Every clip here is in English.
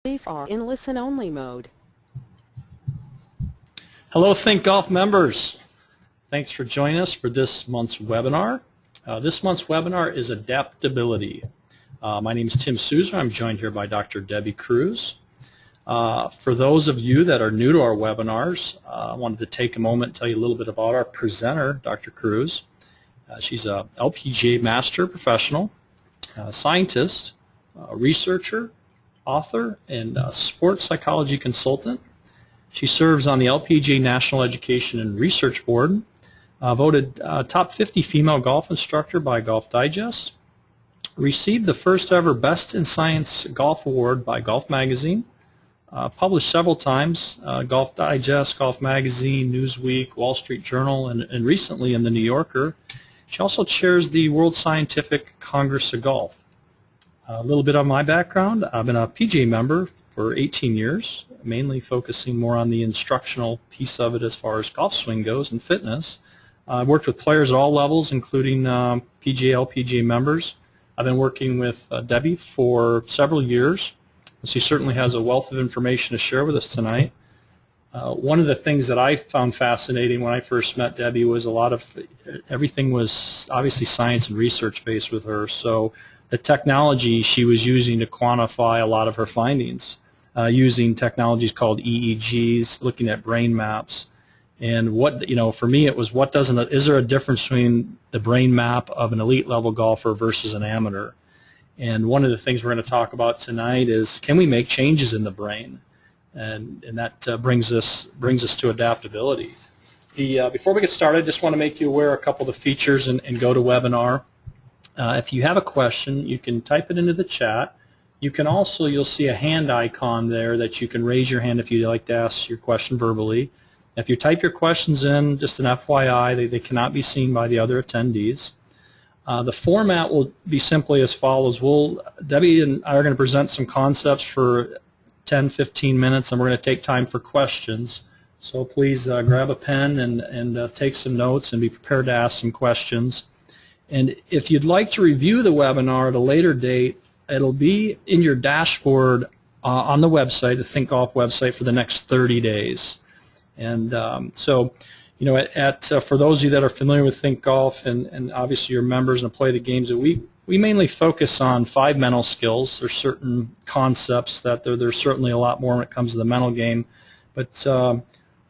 These are in listen-only mode. Hello, THINQ Golf members. Thanks for joining us for this month's webinar. This month's webinar is Adaptability. My name is Tim Souza. I'm joined here by Dr. Debbie Cruz. For those of you that are new to our webinars, I wanted to take a moment and tell you a little bit about our presenter, Dr. Cruz. She's a LPGA Master Professional, scientist, researcher, author, and sports psychology consultant. She serves on the LPGA National Education and Research Board, voted top 50 female golf instructor by Golf Digest, received the first ever Best in Science Golf Award by Golf Magazine, published several times, Golf Digest, Golf Magazine, Newsweek, Wall Street Journal, and recently in the New Yorker. She also chairs the World Scientific Congress of Golf. A little bit of my background: I've been a PGA member for 18 years, mainly focusing more on the instructional piece of it as far as golf swing goes and fitness. I've worked with players at all levels, including PGA, LPGA members. I've been working with Debbie for several years. She certainly has a wealth of information to share with us tonight. One of the things that I found fascinating when I first met Debbie was everything was obviously science and research based with her. So the technology she was using to quantify a lot of her findings, using technologies called EEGs, looking at brain maps. And for me it was, is there a difference between the brain map of an elite level golfer versus an amateur? And one of the things we're going to talk about tonight is, can we make changes in the brain? And that brings us to adaptability. Before we get started, I just want to make you aware of a couple of the features in GoToWebinar. If you have a question, you can type it into the chat. You can also, you'll see a hand icon there that you can raise your hand if you'd like to ask your question verbally. If you type your questions in, just an FYI, they cannot be seen by the other attendees. The format will be simply as follows. Debbie and I are going to present some concepts for 10-15 minutes, and we're going to take time for questions. So please grab a pen and take some notes and be prepared to ask some questions. And if you'd like to review the webinar at a later date, it'll be in your dashboard on the website, the THINQ Golf website, for the next 30 days. And for those of you that are familiar with THINQ Golf, and obviously you're members and play the games, that we mainly focus on 5 mental skills. There's certain concepts that there's certainly a lot more when it comes to the mental game. But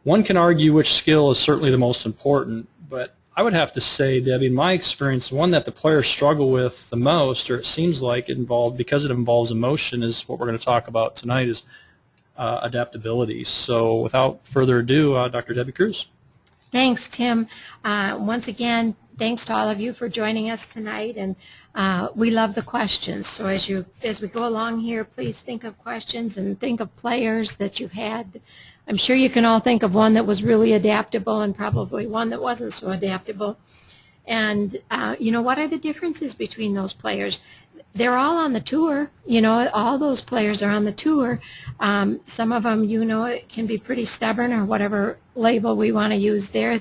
one can argue which skill is certainly the most important. But I would have to say, Debbie, in my experience, the one that the players struggle with the most, or it seems like because it involves emotion, is what we're going to talk about tonight, is adaptability. So without further ado, Dr. Debbie Cruz. Thanks, Tim. Once again, thanks to all of you for joining us tonight, and we love the questions. So as we go along here, please think of questions and think of players that you've had. I'm sure you can all think of one that was really adaptable and probably one that wasn't so adaptable. And what are the differences between those players? They're all on the tour. All those players are on the tour. Some of them, can be pretty stubborn, or whatever label we want to use there.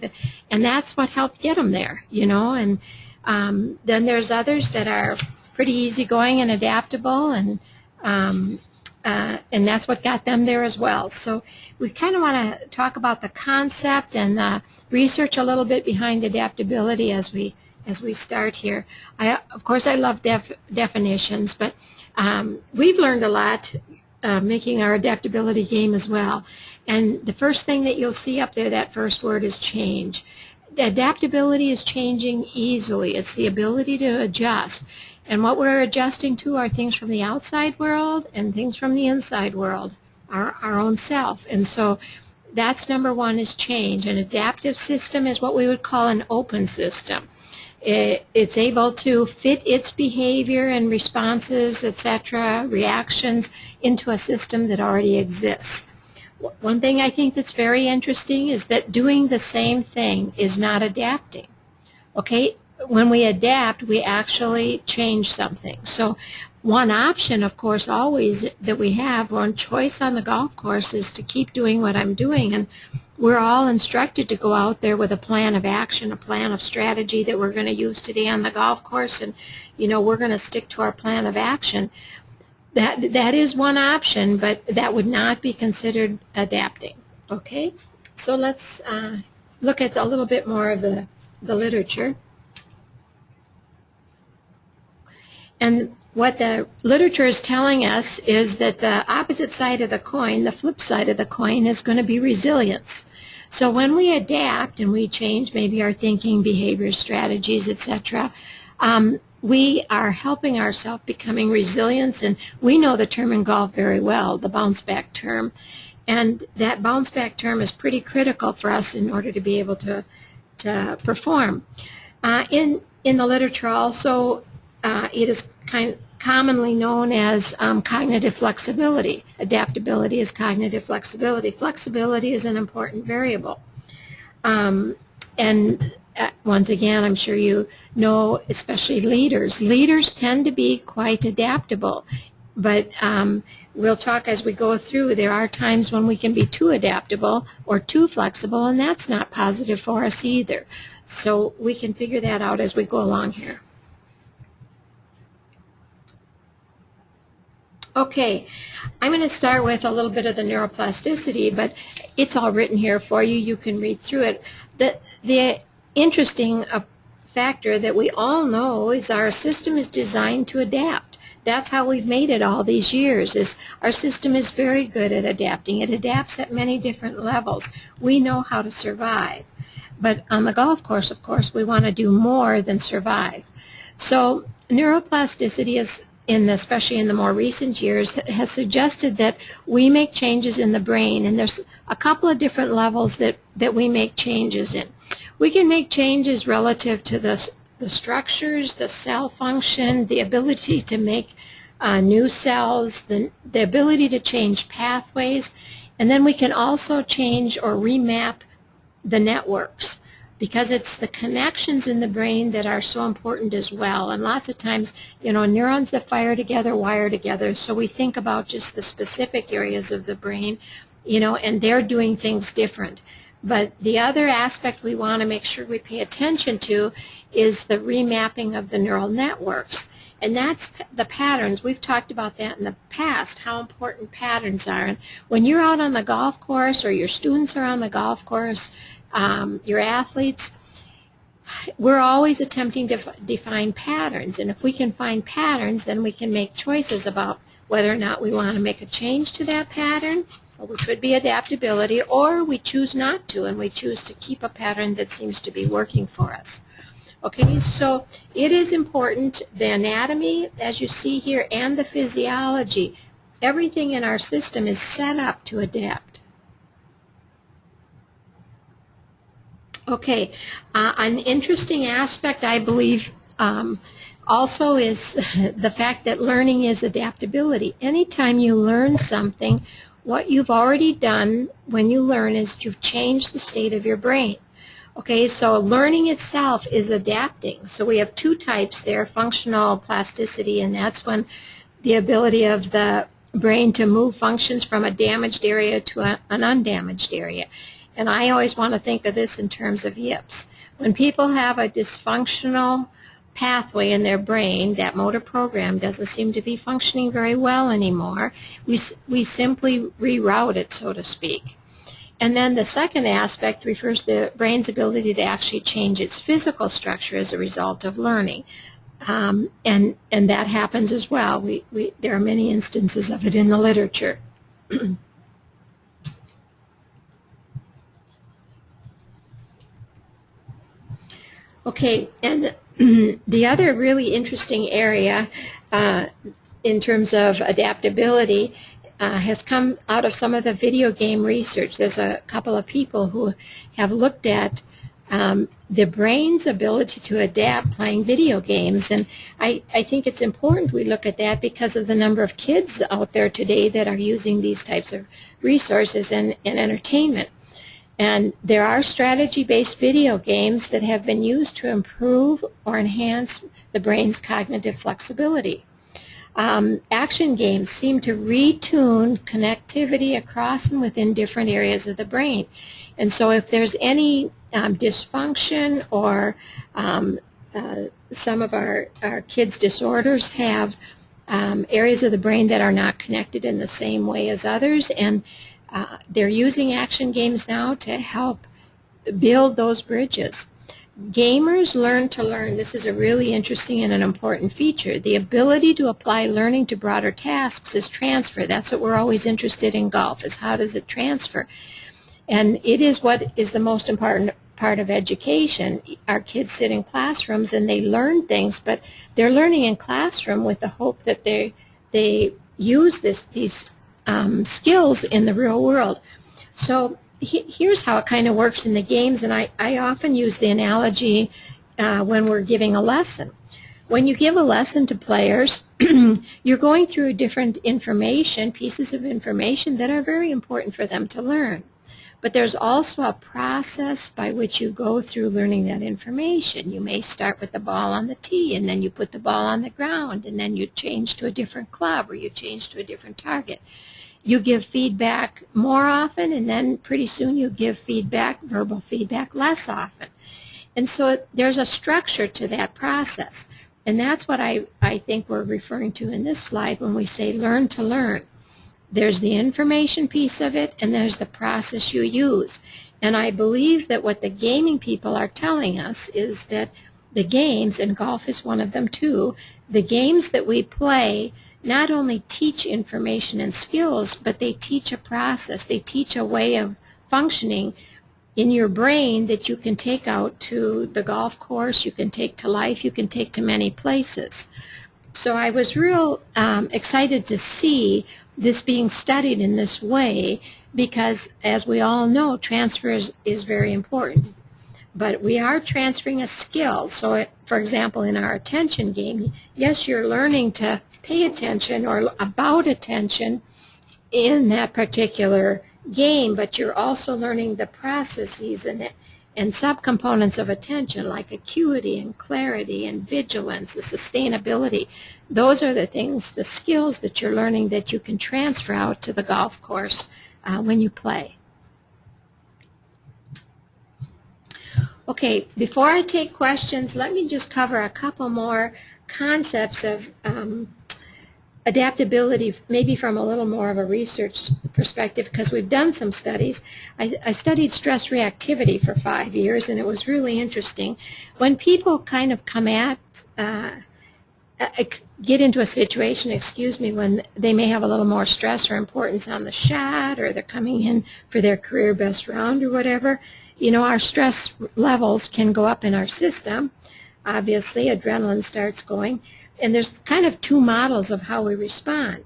And that's what helped get them there, And then there's others that are pretty easygoing and adaptable, and that's what got them there as well. So we kind of want to talk about the concept and research a little bit behind adaptability as we start here. Of course, I love definitions, but we've learned a lot making our adaptability game as well. And the first thing that you'll see up there, that first word, is change. Adaptability is changing easily. It's the ability to adjust. And what we're adjusting to are things from the outside world and things from the inside world, our own self. And so that's number one, is change. An adaptive system is what we would call an open system. It's able to fit its behavior and responses, etc., reactions, into a system that already exists. One thing I think that's very interesting is that doing the same thing is not adapting. Okay? When we adapt, we actually change something. So one option, of course, always that we have, one choice on the golf course, is to keep doing what I'm doing. And we're all instructed to go out there with a plan of action, a plan of strategy that we're going to use today on the golf course, and we're going to stick to our plan of action. that is one option, but that would not be considered adapting. Okay, so let's look at a little bit more of the literature. And what the literature is telling us is that the opposite side of the coin, the flip side of the coin, is going to be resilience. So when we adapt and we change maybe our thinking, behaviors, strategies, etc., we are helping ourselves becoming resilient, and we know the term in golf very well, the bounce back term. And that bounce back term is pretty critical for us in order to be able to perform. In the literature also, it is commonly known as cognitive flexibility. Adaptability is cognitive flexibility. Flexibility is an important variable. Once again, I'm sure you know, especially leaders. Leaders tend to be quite adaptable, but we'll talk as we go through. There are times when we can be too adaptable or too flexible, and that's not positive for us either. So we can figure that out as we go along here. Okay, I'm going to start with a little bit of the neuroplasticity, but it's all written here for you. You can read through it. The interesting factor that we all know is our system is designed to adapt. That's how we've made it all these years, is our system is very good at adapting. It adapts at many different levels. We know how to survive. But on the golf course, of course, we want to do more than survive. So neuroplasticity is, especially in the more recent years, has suggested that we make changes in the brain, and there's a couple of different levels that we make changes in. We can make changes relative to the structures, the cell function, the ability to make new cells, the ability to change pathways, and then we can also change or remap the networks, because it's the connections in the brain that are so important as well. And lots of times, you know, neurons that fire together wire together, so we think about just the specific areas of the brain, you know, and they're doing things different. But the other aspect we want to make sure we pay attention to is the remapping of the neural networks. And that's the patterns. We've talked about that in the past, how important patterns are. And when you're out on the golf course, or your students are on the golf course, your athletes, we're always attempting to define patterns. And if we can find patterns, then we can make choices about whether or not we want to make a change to that pattern, which would be adaptability, or we choose not to, and we choose to keep a pattern that seems to be working for us. Okay, so it is important, the anatomy, as you see here, and the physiology. Everything in our system is set up to adapt. Okay, an interesting aspect, I believe, also is the fact that learning is adaptability. Anytime you learn something, what you've already done when you learn is you've changed the state of your brain. Okay, so learning itself is adapting. So we have two types there, functional plasticity, and that's when the ability of the brain to move functions from a damaged area to an undamaged area. And I always want to think of this in terms of yips. When people have a dysfunctional pathway in their brain, that motor program doesn't seem to be functioning very well anymore, we simply reroute it, so to speak. And then the second aspect refers to the brain's ability to actually change its physical structure as a result of learning. And that happens as well. There are many instances of it in the literature. Okay, and the other really interesting area in terms of adaptability has come out of some of the video game research. There's a couple of people who have looked at the brain's ability to adapt playing video games, and I think it's important we look at that because of the number of kids out there today that are using these types of resources in entertainment. And there are strategy-based video games that have been used to improve or enhance the brain's cognitive flexibility. Action games seem to retune connectivity across and within different areas of the brain. And so if there's any dysfunction or some of our kids' disorders have areas of the brain that are not connected in the same way as others, and they're using action games now to help build those bridges. Gamers learn to learn. This is a really interesting and an important feature. The ability to apply learning to broader tasks is transfer. That's what we're always interested in golf, is how does it transfer? And it is what is the most important part of education. Our kids sit in classrooms and they learn things, but they're learning in classroom with the hope that they use these skills in the real world. So here's how it kind of works in the games, and I often use the analogy when we're giving a lesson. When you give a lesson to players, you're going through different information, pieces of information that are very important for them to learn. But there's also a process by which you go through learning that information. You may start with the ball on the tee, and then you put the ball on the ground, and then you change to a different club, or you change to a different target. You give feedback more often, and then pretty soon you give feedback, verbal feedback, less often. And so there's a structure to that process. And that's what I think we're referring to in this slide when we say learn to learn. There's the information piece of it, and there's the process you use. And I believe that what the gaming people are telling us is that the games, and golf is one of them too, the games that we play not only teach information and skills, but they teach a process. They teach a way of functioning in your brain that you can take out to the golf course, you can take to life, you can take to many places. So I was real excited to see this being studied in this way because, as we all know, transfer is very important. But we are transferring a skill. So, for example, in our attention game, yes, you're learning to pay attention or about attention in that particular game, but you're also learning the processes and subcomponents of attention, like acuity and clarity and vigilance and sustainability. Those are the things, the skills that you're learning that you can transfer out to the golf course when you play. Okay, before I take questions, let me just cover a couple more concepts of adaptability, maybe from a little more of a research perspective, because we've done some studies. I studied stress reactivity for 5 years, and it was really interesting. When people kind of come at, get into a situation, when they may have a little more stress or importance on the shot, or they're coming in for their career best round or whatever, you know, our stress levels can go up in our system. Obviously, adrenaline starts going. And there's kind of two models of how we respond.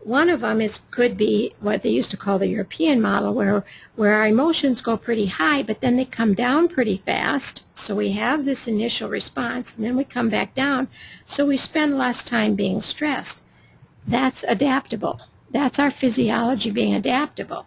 One of them could be what they used to call the European model, where our emotions go pretty high, but then they come down pretty fast. So we have this initial response, and then we come back down. So we spend less time being stressed. That's adaptable. That's our physiology being adaptable.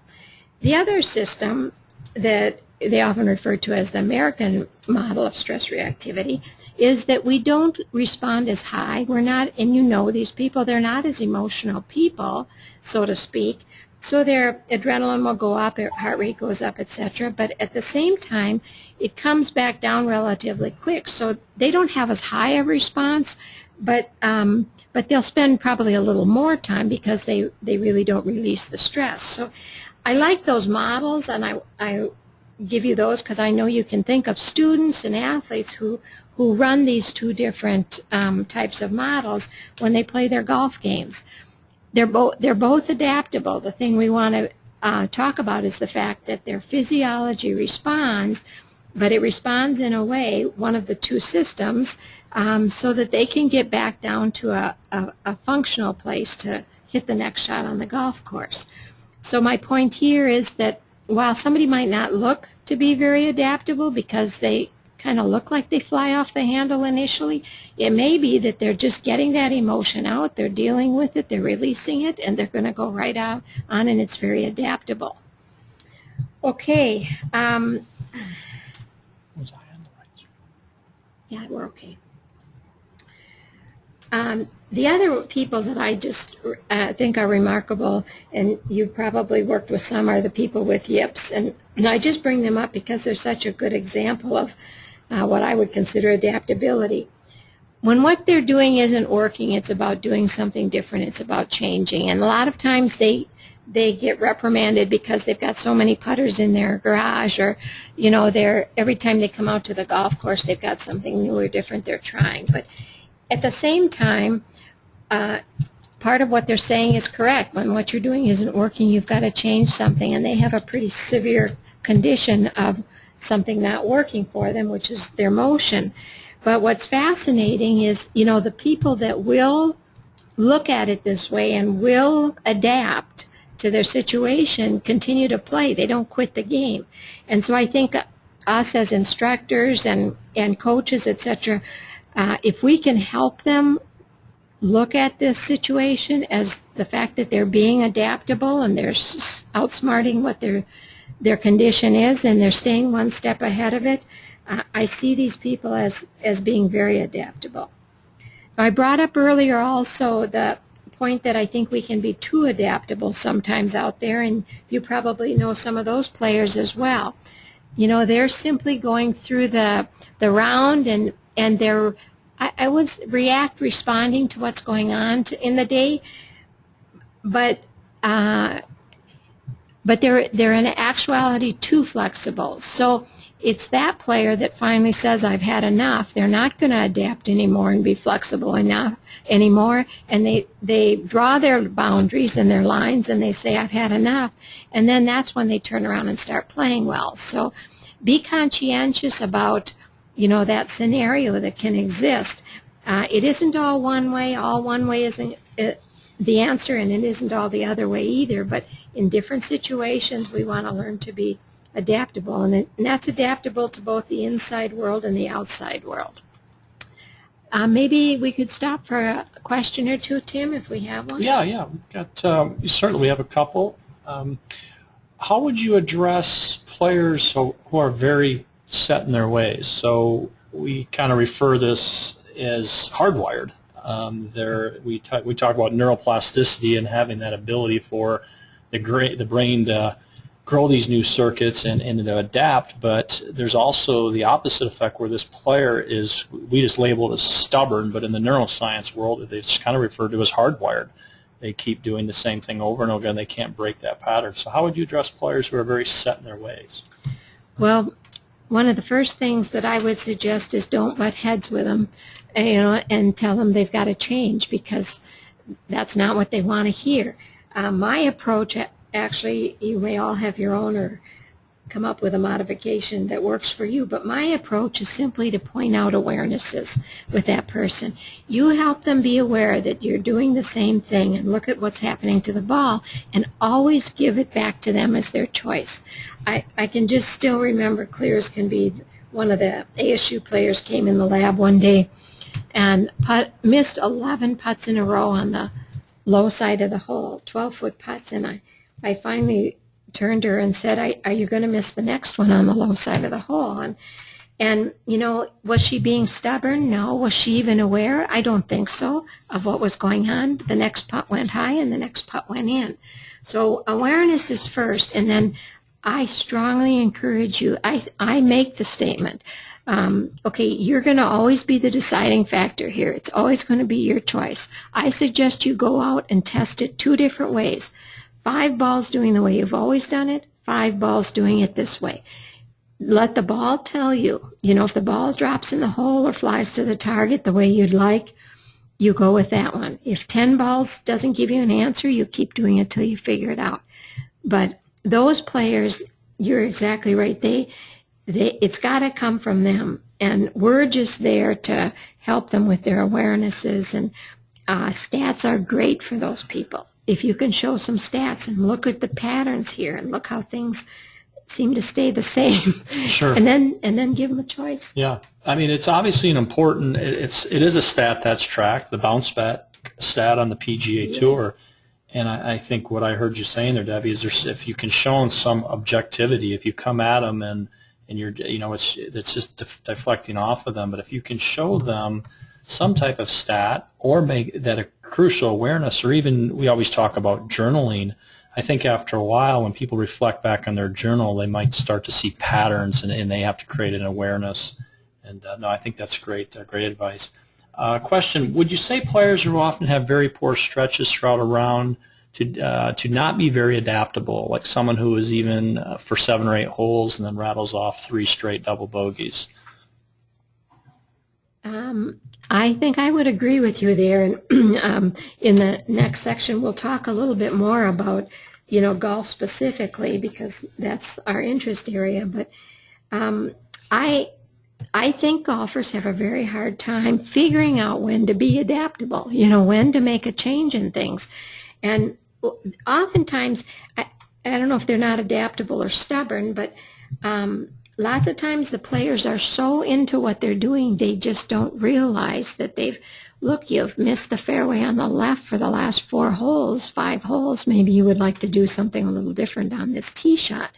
The other system that they often refer to as the American model of stress reactivity is that we don't respond as high. We're not, and you know these people, they're not as emotional people, so to speak. So their adrenaline will go up, their heart rate goes up, etc. But at the same time, it comes back down relatively quick. So they don't have as high a response, but they'll spend probably a little more time because they really don't release the stress. So I like those models, and I give you those because I know you can think of students and athletes who run these two different types of models when they play their golf games. They're both adaptable. The thing we want to talk about is the fact that their physiology responds, but it responds in a way, one of the two systems, so that they can get back down to a functional place to hit the next shot on the golf course. So my point here is that while somebody might not look to be very adaptable because they kind of look like they fly off the handle initially, it may be that they're just getting that emotion out, they're dealing with it, they're releasing it, and they're going to go right out on, and it's very adaptable. Okay. Was I on the right track? Yeah, we're okay. The other people that I just think are remarkable, and you've probably worked with some, are the people with yips. And I just bring them up because they're such a good example of what I would consider adaptability. when what they're doing isn't working, it's about doing something different. It's about changing. And a lot of times they get reprimanded because they've got so many putters in their garage, or every time they come out to the golf course, they've got something new or different they're trying. But at the same time, part of what they're saying is correct. When what you're doing isn't working, you've got to change something, and they have a pretty severe condition of something not working for them, which is their motion. But what's fascinating is, the people that will look at it this way and will adapt to their situation continue to play. They don't quit the game. And so I think us as instructors and coaches, etc., if we can help them look at this situation as the fact that they're being adaptable and they're outsmarting what their condition is, and they're staying one step ahead of it, I see these people as being very adaptable. I brought up earlier also the point that I think we can be too adaptable sometimes out there, and you probably know some of those players as well. They're simply going through the round, and they're, I would responding to what's going on in the day, but they're in actuality too flexible. So it's that player that finally says, I've had enough. They're not going to adapt anymore and be flexible enough anymore, and they draw their boundaries and their lines, and they say, I've had enough, and then that's when they turn around and start playing well. So be conscientious about that scenario that can exist. It isn't all one way. All one way isn't the answer, and it isn't all the other way either. But in different situations, we want to learn to be adaptable, and that's adaptable to both the inside world and the outside world. Maybe we could stop for a question or two, Tim, if we have one. Yeah. Certainly we have a couple. How would you address players who are very set in their ways? So we kind of refer this as hardwired. We talk about neuroplasticity and having that ability for the brain to grow these new circuits and to adapt, but there's also the opposite effect where this player is, we just label it as stubborn, but in the neuroscience world it's kind of referred to as hardwired. They keep doing the same thing over and over again. They can't break that pattern. So how would you address players who are very set in their ways? Well, one of the first things that I would suggest is don't butt heads with them, and tell them they've got to change, because that's not what they want to hear. My approach, actually, you may all have your own or come up with a modification that works for you, but my approach is simply to point out awarenesses with that person. You help them be aware that you're doing the same thing, and look at what's happening to the ball, and always give it back to them as their choice. I can just still remember clear as can be, one of the ASU players came in the lab one day and missed 11 putts in a row on the low side of the hole, 12-foot putts, and I finally turned to her and said, are you going to miss the next one on the low side of the hole? And was she being stubborn? No. Was she even aware? I don't think so, of what was going on. The next putt went high and the next putt went in. So awareness is first, and then I strongly encourage you. I make the statement, okay, you're going to always be the deciding factor here. It's always going to be your choice. I suggest you go out and test it 2 different ways. 5 balls doing the way you've always done it, 5 balls doing it this way. Let the ball tell you. If the ball drops in the hole or flies to the target the way you'd like, you go with that one. If 10 balls doesn't give you an answer, you keep doing it till you figure it out. But those players, you're exactly right. It's got to come from them, and we're just there to help them with their awarenesses. And stats are great for those people. If you can show some stats and look at the patterns here and look how things seem to stay the same, sure, and then give them a choice. Yeah, I mean, it's obviously an important. It is a stat that's tracked, the bounce back stat on the PGA Tour. And I think what I heard you saying there, Debbie, is if you can show them some objectivity, if you come at them and you're, it's just deflecting off of them, but if you can show them some type of stat or make that a crucial awareness, or even we always talk about journaling. I think after a while when people reflect back on their journal, they might start to see patterns, and they have to create an awareness. And no, I think that's great advice. Question, would you say players who often have very poor stretches throughout a round to not be very adaptable, like someone who is even for 7 or 8 holes and then rattles off 3 straight double bogeys? I think I would agree with you there, and in the next section we'll talk a little bit more about, golf specifically, because that's our interest area. But I think golfers have a very hard time figuring out when to be adaptable, when to make a change in things. And oftentimes, I don't know if they're not adaptable or stubborn, but lots of times the players are so into what they're doing, they just don't realize that you've missed the fairway on the left for the last 4 holes, 5 holes. Maybe you would like to do something a little different on this tee shot.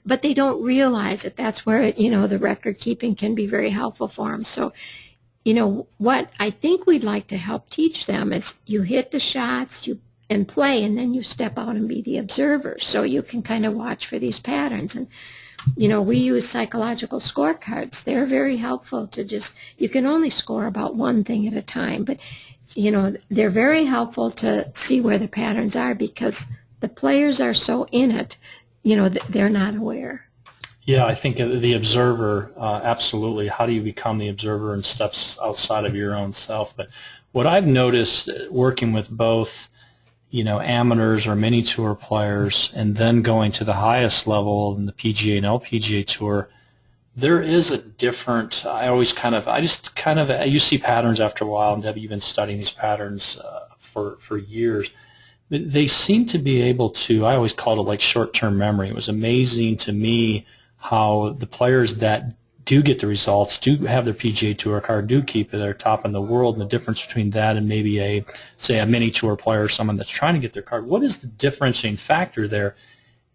But they don't realize that that's where, the record keeping can be very helpful for them. So, what I think we'd like to help teach them is you hit the shots, and play, and then you step out and be the observer. So you can kind of watch for these patterns. And we use psychological scorecards. They're very helpful you can only score about one thing at a time, but, they're very helpful to see where the patterns are, because the players are so in it, they're not aware. Yeah, I think the observer, absolutely. How do you become the observer and steps outside of your own self? But what I've noticed working with both amateurs or mini tour players, and then going to the highest level in the PGA and LPGA tour, there is a different, you see patterns after a while, and Debbie, you've been studying these patterns for years. They seem to be able to, I always called it like short-term memory. It was amazing to me how the players that do get the results, do have their PGA Tour card, do keep it, they're top in the world, and the difference between that and maybe say a mini tour player or someone that's trying to get their card. What is the differentiating factor there?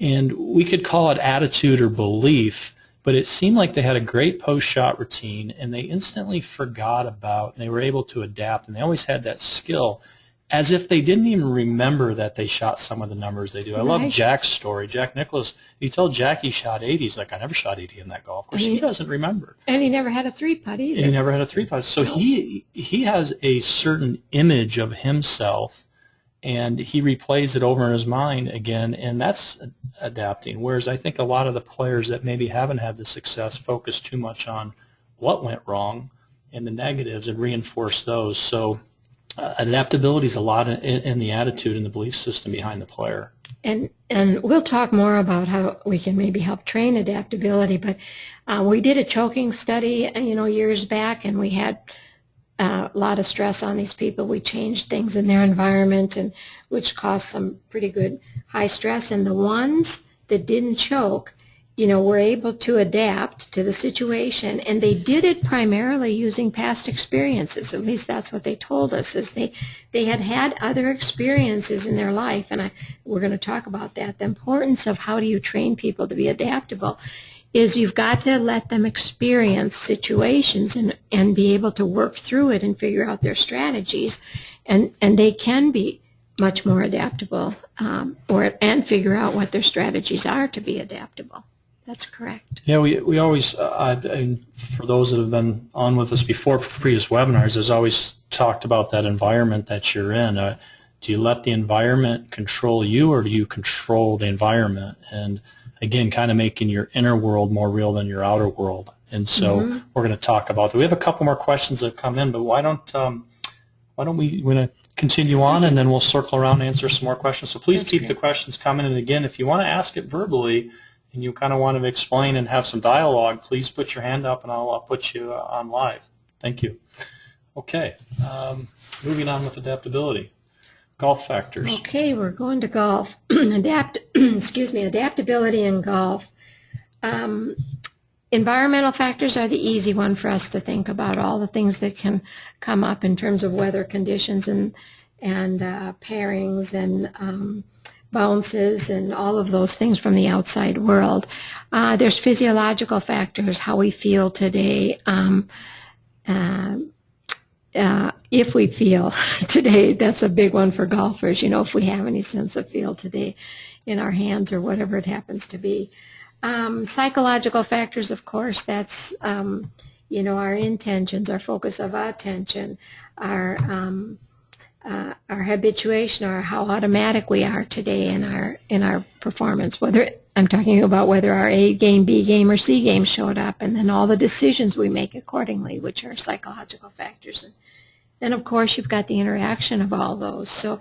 And we could call it attitude or belief, but it seemed like they had a great post-shot routine, and they instantly forgot about, and they were able to adapt, and they always had that skill, as if they didn't even remember that they shot some of the numbers they do. I love Jack's story. Jack Nicklaus, he told Jack he shot 80. He's like, I never shot 80 in that golf course. He doesn't remember. And he never had a 3-putt either. And he never had a 3-putt. So he has a certain image of himself, and he replays it over in his mind again, and that's adapting. Whereas I think a lot of the players that maybe haven't had the success focus too much on what went wrong and the negatives and reinforce those. So adaptability is a lot in the attitude and the belief system behind the player. And we'll talk more about how we can maybe help train adaptability, but we did a choking study, years back, and we had a lot of stress on these people. We changed things in their environment, and which caused some pretty good high stress. And the ones that didn't choke, were able to adapt to the situation, and they did it primarily using past experiences. At least that's what they told us, is they had other experiences in their life, and we're going to talk about that. The importance of how do you train people to be adaptable is you've got to let them experience situations and be able to work through it and figure out their strategies, and they can be much more adaptable, and figure out what their strategies are to be adaptable. That's correct. Yeah, we always, for those that have been on with us before, previous webinars, there's always talked about that environment that you're in. Do you let the environment control you, or do you control the environment? And again, kind of making your inner world more real than your outer world. And so we're going to talk about that. We have a couple more questions that have come in, but why don't we going to continue on, and then we'll circle around and answer some more questions. So please keep the questions coming. And again, if you want to ask it verbally, and you kind of want to explain and have some dialogue, please put your hand up and I'll put you on live. Thank you. Okay, moving on with adaptability. Golf factors. Okay, we're going to golf. Adaptability in golf. Environmental factors are the easy one for us to think about, all the things that can come up in terms of weather conditions and pairings and bounces and all of those things from the outside world. There's physiological factors, how we feel today, if we feel today. That's a big one for golfers, if we have any sense of feel today in our hands or whatever it happens to be. Psychological factors, of course, that's, our intentions, our focus of attention, our habituation, or how automatic we are today in our performance. Whether I'm talking about whether our A game, B game, or C game showed up, and then all the decisions we make accordingly, which are psychological factors. And then, of course, you've got the interaction of all those. So,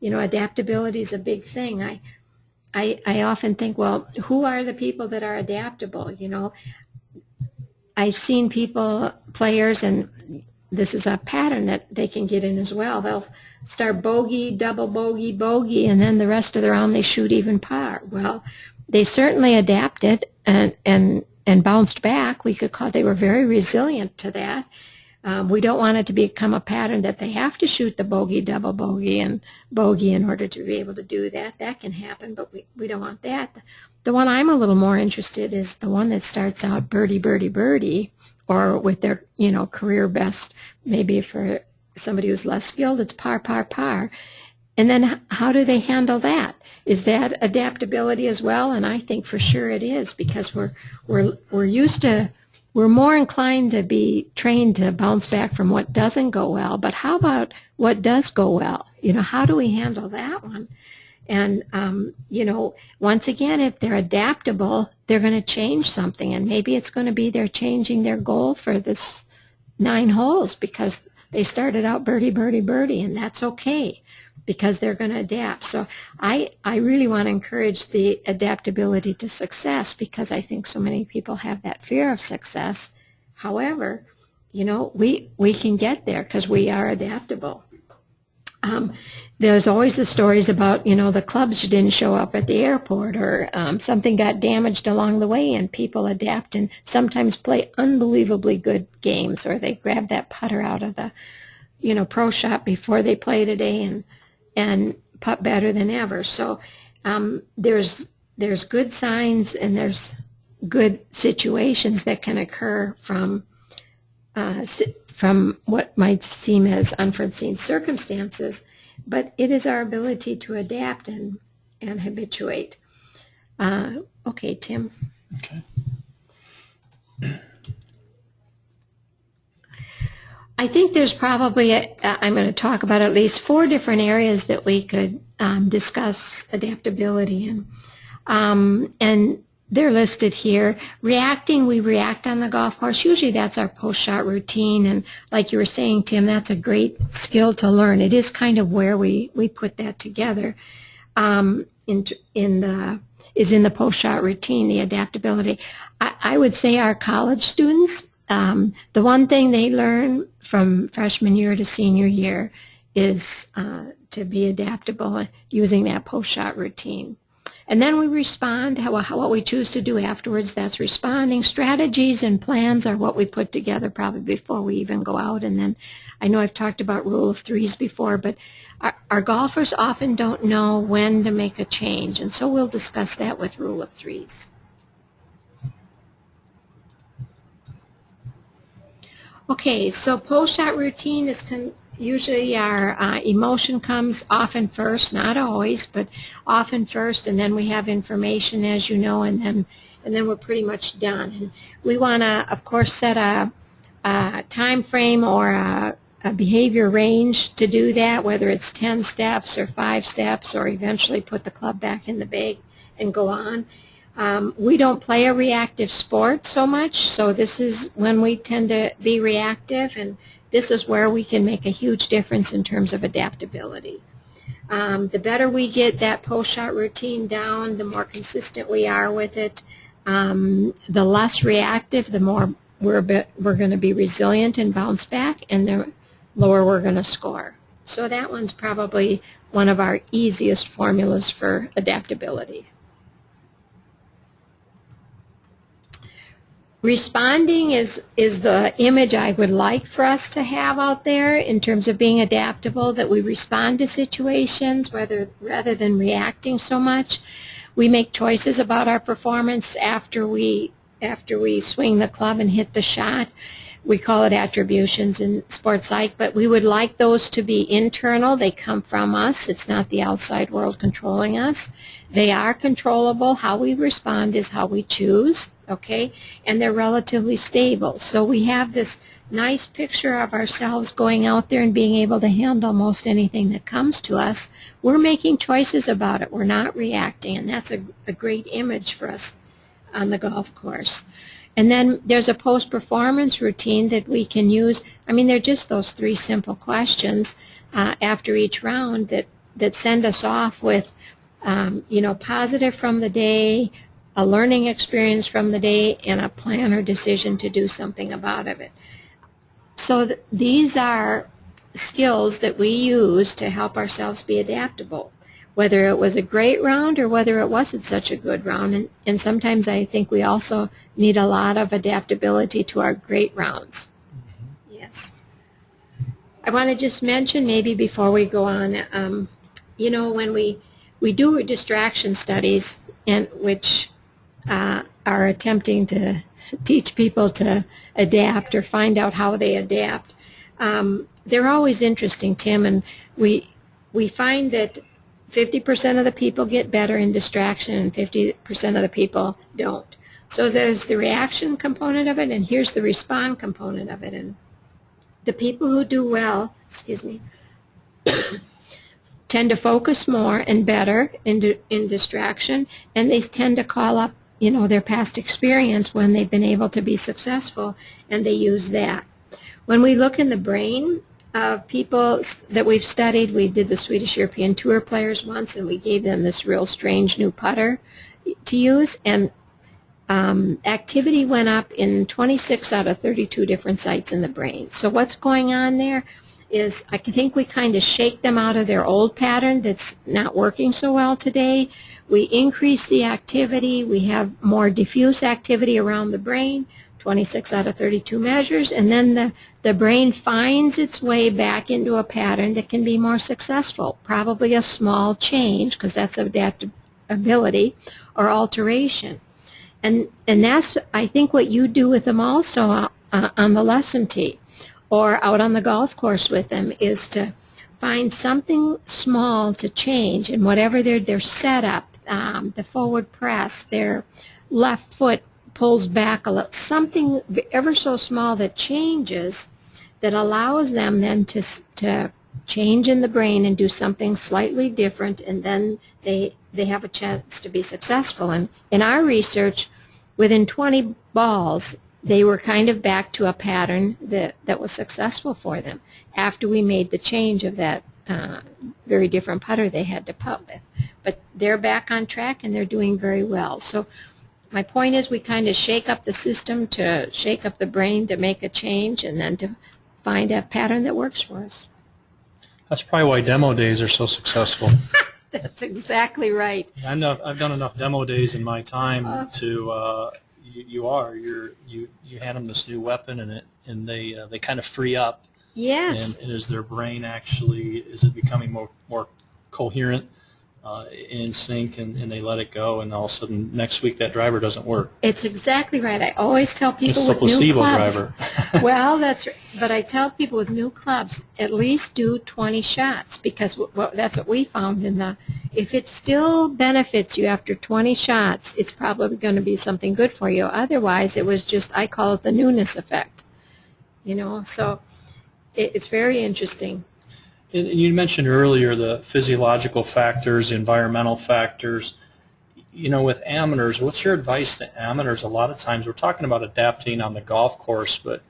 adaptability is a big thing. I often think, well, who are the people that are adaptable? I've seen players, and this is a pattern that they can get in as well. They'll start bogey, double bogey, bogey, and then the rest of the round they shoot even par. Well, they certainly adapted and bounced back. We could call they were very resilient to that. We don't want it to become a pattern that they have to shoot the bogey, double bogey, and bogey in order to be able to do that. That can happen, but we don't want that. The one I'm a little more interested in is the one that starts out birdie, birdie, birdie, or with their, career best. Maybe for somebody who's less skilled, it's par, par, par. And then how do they handle that? Is that adaptability as well? And I think for sure it is, because we're more inclined to be trained to bounce back from what doesn't go well. But how about what does go well? How do we handle that one? And, once again, if they're adaptable, they're going to change something. And maybe it's going to be they're changing their goal for this 9 holes because they started out birdie, birdie, birdie, and that's okay because they're going to adapt. So I really want to encourage the adaptability to success, because I think so many people have that fear of success. However, we can get there because we are adaptable. There's always the stories about, the clubs didn't show up at the airport, or something got damaged along the way, and people adapt and sometimes play unbelievably good games, or they grab that putter out of the, pro shop before they play today and putt better than ever. So there's good signs and there's good situations that can occur from what might seem as unforeseen circumstances, but it is our ability to adapt and habituate. Okay, Tim. Okay. I think there's probably, I'm going to talk about at least 4 different areas that we could discuss adaptability in. And they're listed here. Reacting, we react on the golf course. Usually that's our post-shot routine. And like you were saying, Tim, that's a great skill to learn. It is kind of where we put that together is in the post-shot routine, the adaptability. I would say our college students, the one thing they learn from freshman year to senior year is to be adaptable using that post-shot routine. And then we respond, what we choose to do afterwards, that's responding. Strategies and plans are what we put together probably before we even go out. And then I know I've talked about rule of 3s before, but our golfers often don't know when to make a change. And so we'll discuss that with rule of 3s. Okay, so post-shot routine is usually our emotion comes often first, not always, but often first, and then we have information, as you know, and then we're pretty much done. And we want to, of course, set a time frame or a behavior range to do that, whether it's 10 steps or 5 steps, or eventually put the club back in the bag and go on. We don't play a reactive sport so much, so this is when we tend to be reactive, and this is where we can make a huge difference in terms of adaptability. The better we get that post-shot routine down, the more consistent we are with it, the less reactive, the more we're going to be resilient and bounce back, and the lower we're going to score. So that one's probably one of our easiest formulas for adaptability. Responding is the image I would like for us to have out there in terms of being adaptable, that we respond to situations rather than reacting so much. We make choices about our performance after we swing the club and hit the shot. we call it attributions in sports psych, but we would like those to be internal. They come from us. It's not the outside world controlling us. They are controllable. How we respond is how we choose, okay? And they're relatively stable. So we have this nice picture of ourselves going out there and being able to handle most anything that comes to us. We're making choices about it. We're not reacting, and that's a great image for us on the golf course. And then there's a post-performance routine that we can use. I mean, they're just those 3 simple questions after each round that send us off with, you know, positive from the day, a learning experience from the day, and a plan or decision to do something about it. So these are skills that we use to help ourselves be adaptable, whether it was a great round or whether it wasn't such a good round. And sometimes I think we also need a lot of adaptability to our great rounds. Yes. I want to just mention, maybe before we go on, you know, when we do distraction studies, and which are attempting to teach people to adapt or find out how they adapt, they're always interesting, Tim, and we find that 50% of the people get better in distraction and 50% of the people don't. So there's the reaction component of it, and here's the respond component of it. And the people who do well, excuse me, tend to focus more and better in distraction, and they tend to call up, you know, their past experience when they've been able to be successful, and they use that. When we look in the brain of people that we've studied, we did the Swedish European Tour players once, and we gave them this real strange new putter to use, and activity went up in 26 out of 32 different sites in the brain. So what's going on there is, I think we kind of shake them out of their old pattern that's not working so well today. We increase the activity. We have more diffuse activity around the brain, 26 out of 32 measures, and then the brain finds its way back into a pattern that can be more successful, probably a small change, because that's adaptability or alteration. And that's, I think, what you do with them also on the lesson tee or out on the golf course with them, is to find something small to change in whatever their setup, the forward press, their left foot pulls back a little, something ever so small that changes, that allows them then to change in the brain and do something slightly different, and then they have a chance to be successful. And in our research, within 20 balls, they were kind of back to a pattern that was successful for them after we made the change of that very different putter they had to putt with. But they're back on track, and they're doing very well. So my point is, we kind of shake up the system to shake up the brain to make a change, and then to find a pattern that works for us. That's probably why demo days are so successful. That's exactly right. I've done enough demo days in my time to you hand them this new weapon, and they kind of free up. Yes. And is their brain actually, is it becoming more coherent, in sync, and they let it go, and all of a sudden next week that driver doesn't work. It's exactly right. I always tell people it's with the placebo new clubs. driver. Well, that's right. But I tell people with new clubs, at least do 20 shots, because that's what we found if it still benefits you after 20 shots, it's probably going to be something good for you. Otherwise, it was just, I call it the newness effect. You know, so it's very interesting. And you mentioned earlier the physiological factors, environmental factors. You know, with amateurs, what's your advice to amateurs? A lot of times we're talking about adapting on the golf course, but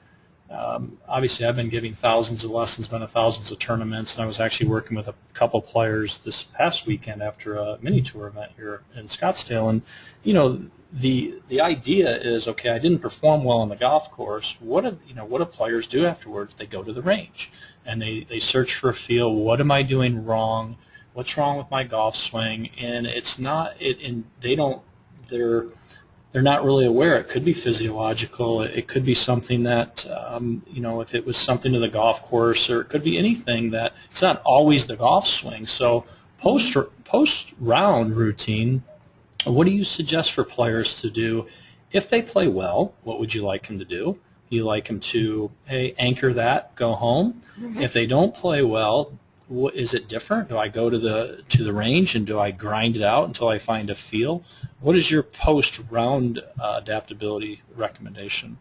obviously I've been giving thousands of lessons, been to thousands of tournaments, and I was actually working with a couple players this past weekend after a mini tour event here in Scottsdale. And, you know, the idea is, okay, I didn't perform well on the golf course. What do players do afterwards? They go to the range and they search for a feel. What am I doing wrong? What's wrong with my golf swing? And it's not they're not really aware. It could be physiological. It could be something that if it was something to the golf course, or it could be anything that it's not always the golf swing. So post round routine, what do you suggest for players to do if they play well? What would you like them to do? You like them to, hey, anchor that, go home. Mm-hmm. If they don't play well, is it different? Do I go to the range and do I grind it out until I find a feel? What is your post-round adaptability recommendation?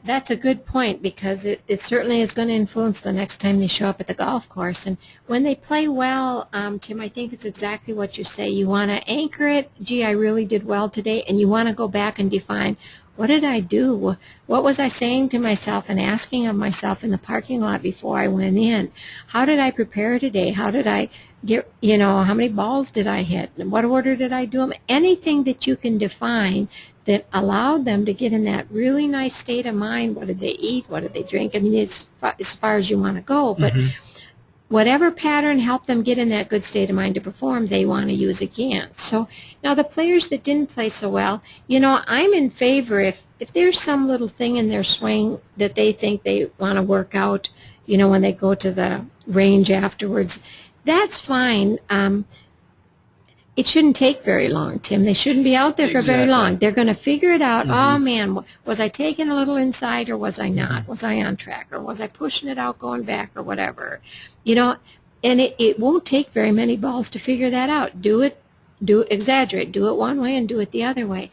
That's a good point, because it certainly is going to influence the next time they show up at the golf course. And when they play well, Tim, I think it's exactly what you say. You want to anchor it, gee, I really did well today, and you want to go back and define, what did I do? What was I saying to myself and asking of myself in the parking lot before I went in? How did I prepare today? How did I get, how many balls did I hit? In what order did I do them? Anything that you can define that allowed them to get in that really nice state of mind. What did they eat? What did they drink? I mean, it's as far as you want to go, but whatever pattern helped them get in that good state of mind to perform, they want to use again. So now the players that didn't play so well, I'm in favor if there's some little thing in their swing that they think they want to work out, when they go to the range afterwards, that's fine. It shouldn't take very long, Tim. They shouldn't be out there for very long. They're going to figure it out. Oh, man, was I taking a little inside or was I not? Was I on track or was I pushing it out going back or whatever? And it won't take very many balls to figure that out. Exaggerate. Do it one way and do it the other way.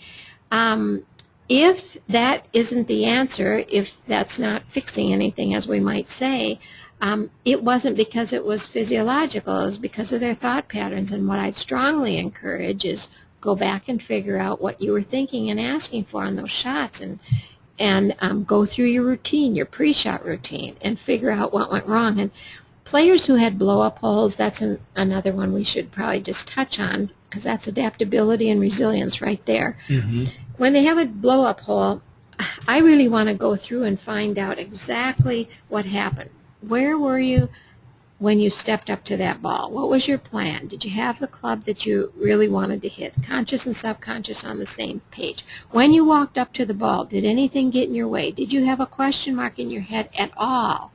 If that isn't the answer, if that's not fixing anything, as we might say, it wasn't because it was physiological. It was because of their thought patterns. And what I'd strongly encourage is go back and figure out what you were thinking and asking for on those shots, and go through your routine, your pre-shot routine, and figure out what went wrong. And players who had blow-up holes, that's another one we should probably just touch on, because that's adaptability and resilience right there. When they have a blow-up hole, I really want to go through and find out exactly what happened. Where were you when you stepped up to that ball? What was your plan? Did you have the club that you really wanted to hit? Conscious and subconscious on the same page. When you walked up to the ball, did anything get in your way? Did you have a question mark in your head at all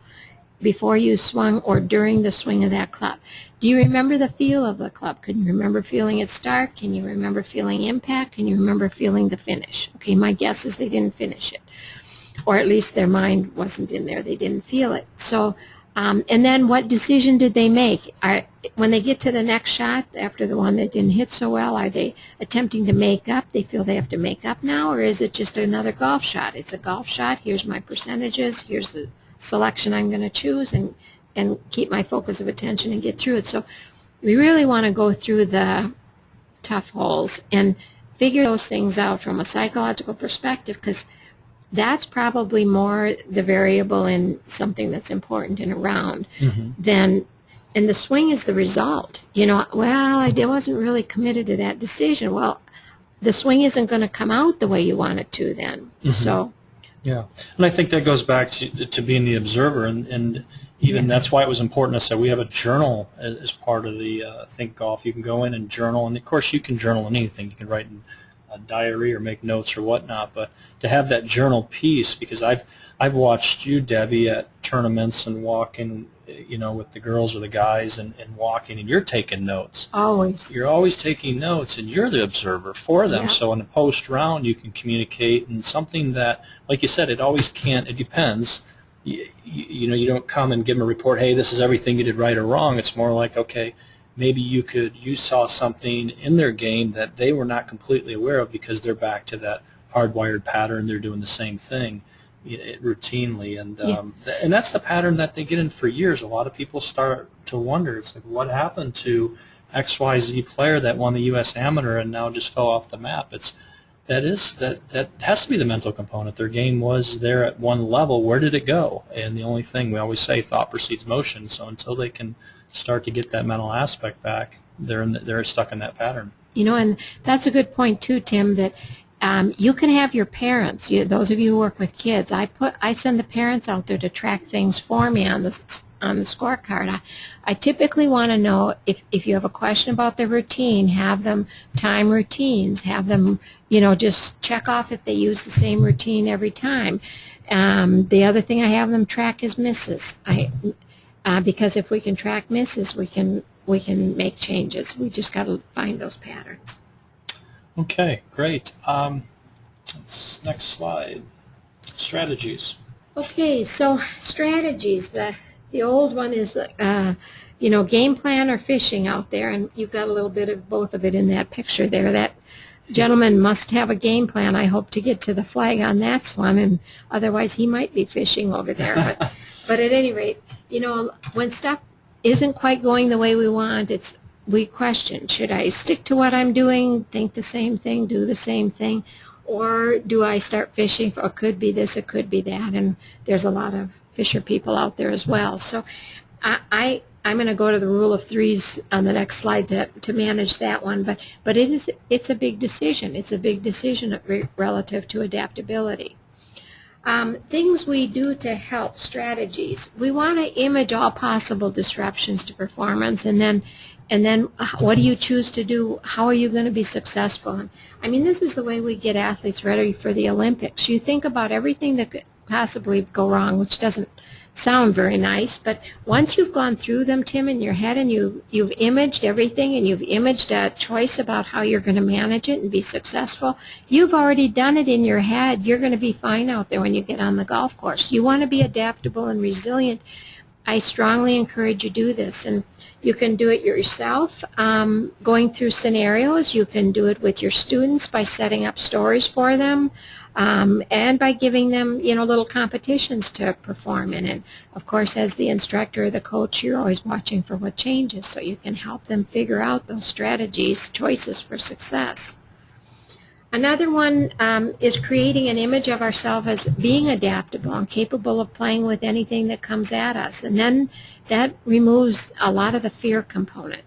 before you swung or during the swing of that club? Do you remember the feel of the club? Can you remember feeling its start? Can you remember feeling impact? Can you remember feeling the finish? Okay, my guess is they didn't finish it, or at least their mind wasn't in there. They didn't feel it. So, and then what decision did they make? When they get to the next shot, after the one that didn't hit so well, are they attempting to make up? They feel they have to make up now, or is it just another golf shot? It's a golf shot. Here's my percentages. Here's the selection I'm going to choose, and keep my focus of attention and get through it. So we really want to go through the tough holes and figure those things out from a psychological perspective, because that's probably more the variable in something that's important in a round than, and the swing is the result. Well, I wasn't really committed to that decision. Well, the swing isn't going to come out the way you want it to then. So, yeah, and I think that goes back to being the observer, and even that's why it was important to say we have a journal as part of the THINQ Golf. You can go in and journal, and of course you can journal in anything. You can write in a diary or make notes or whatnot, but to have that journal piece, because I've watched you, Debbie, at tournaments and walking, with the girls or the guys and walking, and you're taking notes. Always. You're always taking notes, and you're the observer for them. So in the post round, you can communicate, and something that, like you said, it depends. You don't come and give them a report, hey, this is everything you did right or wrong. It's more like, okay, maybe you saw something in their game that they were not completely aware of, because they're back to that hardwired pattern. They're doing the same thing routinely, and that's the pattern that they get in for years. A lot of people start to wonder, it's like, what happened to XYZ player that won the U.S. Amateur and now just fell off the map? That has to be the mental component. Their game was there at one level. Where did it go? And the only thing we always say, thought precedes motion. So until they can start to get that mental aspect back, they're stuck in that pattern. And that's a good point too, Tim, that you can have your parents, those of you who work with kids, I send the parents out there to track things for me on the scorecard. I typically want to know if you have a question about their routine, have them time routines, have them, just check off if they use the same routine every time. The other thing I have them track is misses. Because if we can track misses, we can make changes. We just got to find those patterns. Okay, great. Next slide. strategies. Okay, so strategies. The old one is, game plan or fishing out there, and you've got a little bit of both of it in that picture there. That gentleman must have a game plan. I hope to get to the flag on that one, and otherwise he might be fishing over there. But at any rate, when stuff isn't quite going the way we want, we question, should I stick to what I'm doing, think the same thing, do the same thing, or do I start fishing for, it could be this, it could be that, and there's a lot of fisher people out there as well. So I'm going to go to the rule of threes on the next slide to manage that one, but it's a big decision. It's a big decision relative to adaptability. Things we do to help, strategies. We want to image all possible disruptions to performance, and then what do you choose to do? How are you going to be successful? I mean, this is the way we get athletes ready for the Olympics. You think about everything that could possibly go wrong, which doesn't sound very nice, but once you've gone through them, Tim, in your head, and you've imaged everything, and you've imaged a choice about how you're going to manage it and be successful, you've already done it in your head. You're going to be fine out there when you get on the golf course. You want to be adaptable and resilient. I strongly encourage you to do this, and you can do it yourself, going through scenarios. You can do it with your students by setting up stories for them, and by giving them, little competitions to perform in. And of course, as the instructor or the coach, you're always watching for what changes, so you can help them figure out those strategies, choices for success. Another one is creating an image of ourselves as being adaptable and capable of playing with anything that comes at us. And then that removes a lot of the fear component.